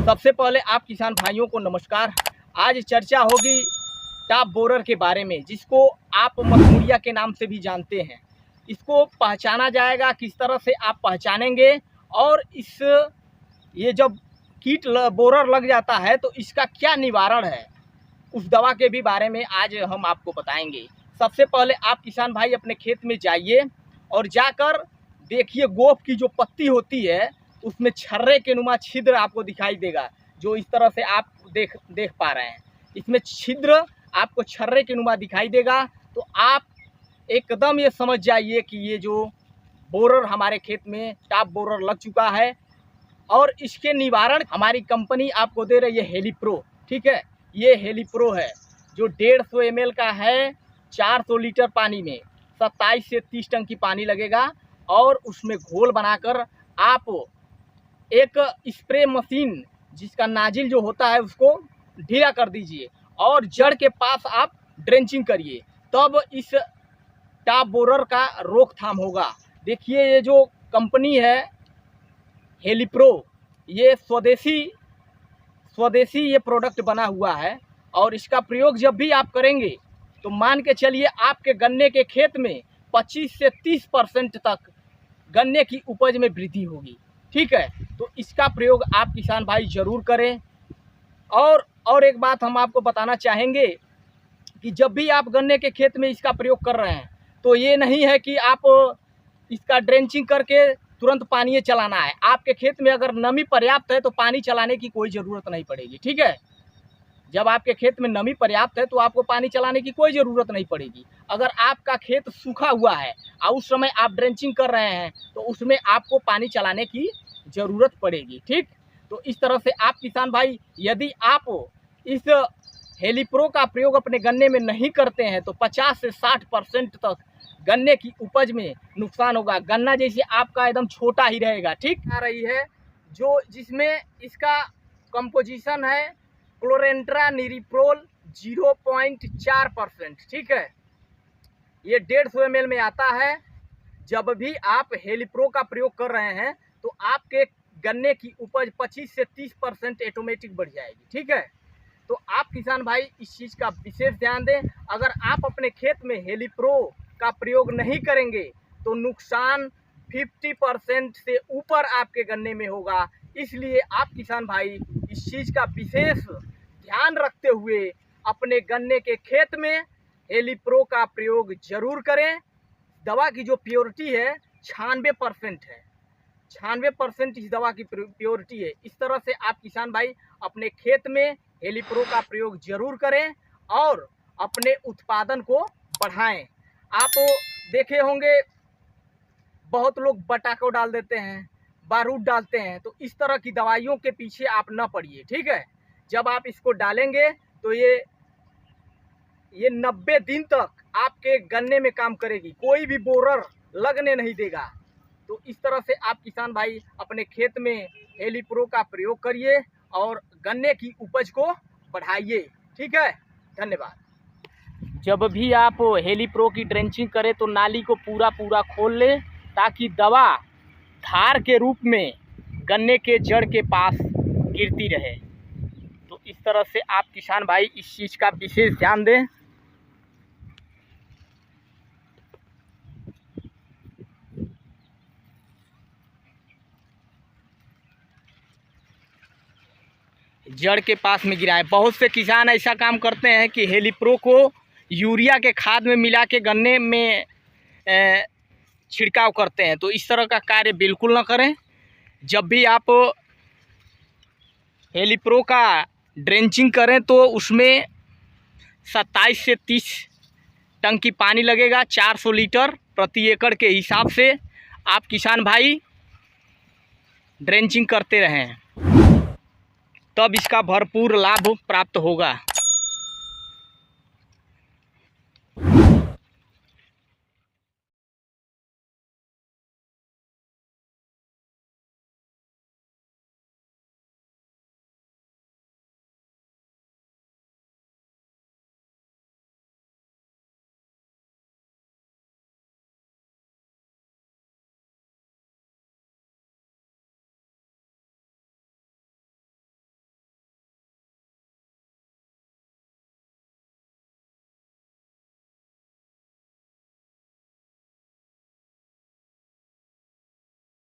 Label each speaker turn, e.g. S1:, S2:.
S1: सबसे पहले आप किसान भाइयों को नमस्कार। आज चर्चा होगी टॉप बोरर के बारे में, जिसको आप मखमूलिया के नाम से भी जानते हैं। इसको पहचाना जाएगा, किस तरह से आप पहचानेंगे, और ये जब कीट बोरर लग जाता है तो इसका क्या निवारण है, उस दवा के भी बारे में आज हम आपको बताएंगे। सबसे पहले आप किसान भाई अपने खेत में जाइए और जाकर देखिए गोफ की जो पत्ती होती है उसमें छर्रे के नुमा छिद्र आपको दिखाई देगा, जो इस तरह से आप देख पा रहे हैं। इसमें छिद्र आपको छर्रे के नुमा दिखाई देगा, तो आप एकदम ये समझ जाइए कि ये जो बोरर हमारे खेत में टॉप बोरर लग चुका है। और इसके निवारण हमारी कंपनी आपको दे रही है हेलीप्रो। ठीक है, ये हेलीप्रो है जो 150 ml का है। 400 लीटर पानी में 27 से 30 टंकी पानी लगेगा और उसमें घोल बनाकर आप एक स्प्रे मशीन जिसका नाजिल जो होता है उसको ढीला कर दीजिए और जड़ के पास आप ड्रेंचिंग करिए, तब इस टॉप बोरर का रोकथाम होगा। देखिए ये जो कंपनी है हेलीप्रो, ये स्वदेशी ये प्रोडक्ट बना हुआ है और इसका प्रयोग जब भी आप करेंगे तो मान के चलिए आपके गन्ने के खेत में 25 से 30% तक गन्ने की उपज में वृद्धि होगी। ठीक है, तो इसका प्रयोग आप किसान भाई ज़रूर करें। और एक बात हम आपको बताना चाहेंगे कि जब भी आप गन्ने के खेत में इसका प्रयोग कर रहे हैं तो ये नहीं है कि आप इसका ड्रेंचिंग करके तुरंत पानी चलाना है। आपके खेत में अगर नमी पर्याप्त है तो पानी चलाने की कोई ज़रूरत नहीं पड़ेगी। ठीक है, जब आपके खेत में नमी पर्याप्त है तो आपको पानी चलाने की कोई ज़रूरत नहीं पड़ेगी। अगर आपका खेत सूखा हुआ है और उस समय आप ड्रेंचिंग कर रहे हैं तो उसमें आपको पानी चलाने की ज़रूरत पड़ेगी। ठीक, तो इस तरह से आप किसान भाई यदि आप इस हेलीप्रो का प्रयोग अपने गन्ने में नहीं करते हैं तो 50 से 60% तक गन्ने की उपज में नुकसान होगा। गन्ना जैसे आपका एकदम छोटा ही रहेगा। ठीक, आ रही है जो जिसमें इसका कंपोजिशन है क्लोरेंट्रानिलीप्रोल 0.4%। ठीक है, ये 150 ml में आता है। जब भी आप हेलीप्रो का प्रयोग कर रहे हैं तो आपके गन्ने की उपज 25 से 30% ऑटोमेटिक बढ़ जाएगी। ठीक है, तो आप किसान भाई इस चीज़ का विशेष ध्यान दें। अगर आप अपने खेत में हेलीप्रो का प्रयोग नहीं करेंगे तो नुकसान 50% से ऊपर आपके गन्ने में होगा। इसलिए आप किसान भाई इस चीज़ का विशेष ध्यान रखते हुए अपने गन्ने के खेत में हेलीप्रो का प्रयोग जरूर करें। दवा की जो प्योरिटी है 96% है। 96% इस दवा की प्योरिटी है। इस तरह से आप किसान भाई अपने खेत में हेलीप्रो का प्रयोग जरूर करें और अपने उत्पादन को बढ़ाएं। आप देखे होंगे बहुत लोग बटाको डाल देते हैं, बारूद डालते हैं, तो इस तरह की दवाइयों के पीछे आप न पड़िए। ठीक है, जब आप इसको डालेंगे तो ये 90 दिन तक आपके गन्ने में काम करेगी, कोई भी बोरर लगने नहीं देगा। तो इस तरह से आप किसान भाई अपने खेत में हेलीप्रो का प्रयोग करिए और गन्ने की उपज को बढ़ाइए। ठीक है, धन्यवाद। जब भी आप हेलीप्रो की ड्रेंचिंग करें तो नाली को पूरा खोल लें ताकि दवा धार के रूप में गन्ने के जड़ के पास गिरती रहे। तो इस तरह से आप किसान भाई इस चीज़ का विशेष ध्यान दें। जड़ के पास में गिराएं। बहुत से किसान ऐसा काम करते हैं कि हेलीप्रो को यूरिया के खाद में मिला के गन्ने में छिड़काव करते हैं, तो इस तरह का कार्य बिल्कुल ना करें। जब भी आप हेलीप्रो का ड्रेंचिंग करें तो उसमें 27 से 30 टंकी पानी लगेगा। 400 लीटर प्रति एकड़ के हिसाब से आप किसान भाई ड्रेंचिंग करते रहें, तब इसका भरपूर लाभ प्राप्त होगा।